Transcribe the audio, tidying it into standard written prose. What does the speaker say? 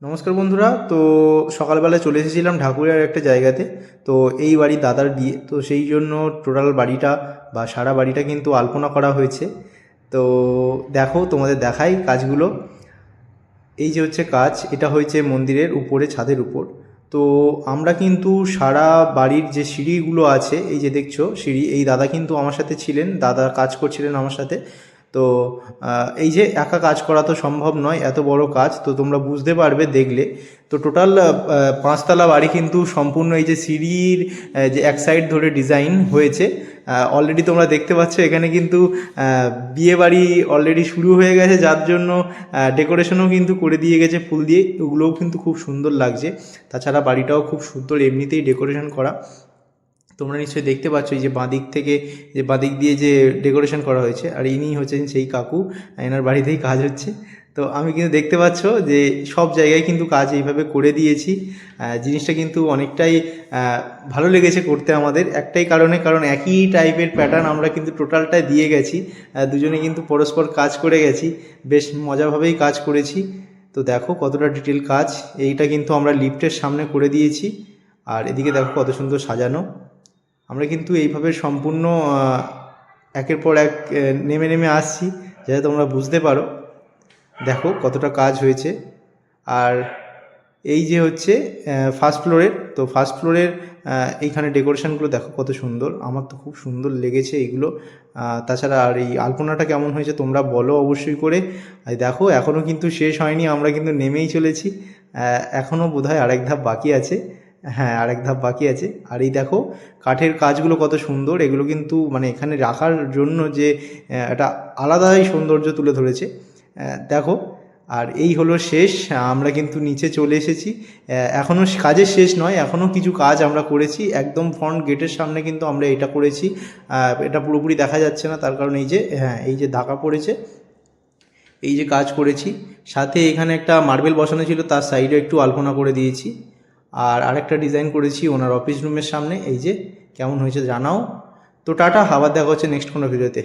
নমস্কার বন্ধুরা। তো সকালবেলায় চলে এসেছিলাম ঢাকুরিয়ার একটা জায়গাতে। তো এই বাড়ি দাদার বিয়ে, তো সেই জন্য টোটাল বাড়িটা বা সারা বাড়িটা কিন্তু আলপনা করা হয়েছে। তো দেখো, তোমাদের দেখাই কাজগুলো। এই যে হচ্ছে কাজ, এটা হয়েছে মন্দিরের উপরে ছাদের উপর। তো আমরা কিন্তু সারা বাড়ির যে সিঁড়িগুলো আছে, এই যে দেখছো সিঁড়ি, এই দাদা কিন্তু আমার সাথে ছিলেন, দাদা কাজ করছিলেন আমার সাথে। তো এই যে একা কাজ করা তো সম্ভব নয়, এত বড় কাজ তো তোমরা বুঝতে পারবে দেখলে। তো টোটাল 5তলা বাড়ি কিন্তু সম্পূর্ণ এই যে সিঁড়ির যে এক সাইড ধরে ডিজাইন হয়েছে। অলরেডি তোমরা দেখতে পাচ্ছ এখানে কিন্তু বিয়ে বাড়ি অলরেডি শুরু হয়ে গেছে, যার জন্য ডেকোরেশনও কিন্তু করে দিয়ে গেছে ফুল দিয়ে, ওগুলোও কিন্তু খুব সুন্দর লাগছে। তাছাড়া বাড়িটাও খুব সুন্দর এমনিতেই ডেকোরেশন করা। তোমরা নিশ্চয়ই দেখতে পাচ্ছ এই যে বাঁদিক থেকে, যে বাঁদিক দিয়ে যে ডেকোরেশন করা হয়েছে, আর ইনি হচ্ছেন সেই কাকু, এনার বাড়িতেই কাজ হচ্ছে। তো আমি কিন্তু দেখতে পাচ্ছ যে সব জায়গায় কিন্তু কাজ এইভাবে করে দিয়েছি। জিনিসটা কিন্তু অনেকটাই ভালো লেগেছে করতে আমাদের, একটাই কারণে, কারণ একই টাইপের প্যাটার্ন আমরা কিন্তু টোটালটাই দিয়ে গেছি। দুজনে কিন্তু পরস্পর কাজ করে গেছি, বেশ মজাভাবেই কাজ করেছি। তো দেখো কতটা ডিটেল কাজ। এইটা কিন্তু আমরা লিফটের সামনে করে দিয়েছি, আর এদিকে দেখো কত সুন্দর সাজানো। আমরা কিন্তু এইভাবে সম্পূর্ণ একের পর এক নেমে নেমে আসছি, যাতে তোমরা বুঝতে পারো। দেখো কতটা কাজ হয়েছে। আর এই যে হচ্ছে ফার্স্ট ফ্লোরের, তো ফার্স্ট ফ্লোরের এইখানে ডেকোরেশনগুলো দেখো কত সুন্দর, আমার তো খুব সুন্দর লেগেছে এইগুলো। তাছাড়া আর এই আলপনাটা কেমন হয়েছে তোমরা বলো অবশ্যই করে। আর দেখো এখনও কিন্তু শেষ হয়নি, আমরা কিন্তু নেমেই চলেছি। এখনও বোধহয় আরেক ধাপ বাকি আছে। হ্যাঁ, আরেক ধাপ বাকি আছে। আর এই দেখো কাঠের কাজগুলো কত সুন্দর, এগুলো কিন্তু মানে এখানে রাখার জন্য যে একটা আলাদাই সৌন্দর্য তুলে ধরেছে। দেখো, আর এই হলো শেষ। আমরা কিন্তু নিচে চলে এসেছি। এখনও কাজের শেষ নয়, এখনও কিছু কাজ আমরা করেছি। একদম ফ্রন্ট গেটের সামনে কিন্তু আমরা এটা করেছি। এটা পুরোপুরি দেখা যাচ্ছে না, তার কারণ এই যে, হ্যাঁ, এই যে ঢাকা পড়েছে, এই যে কাজ করেছি। সাথে এখানে একটা মার্বেল বসানো ছিল, তার সাইডে একটু আলপনা করে দিয়েছি। আর আরেকটা ডিজাইন করেছি ওনার অফিস রুমের সামনে। এই যে কেমন হয়েছে জানাও। তো টাটা, আবার দেখা হচ্ছে নেক্সট কোনো ভিডিওতে।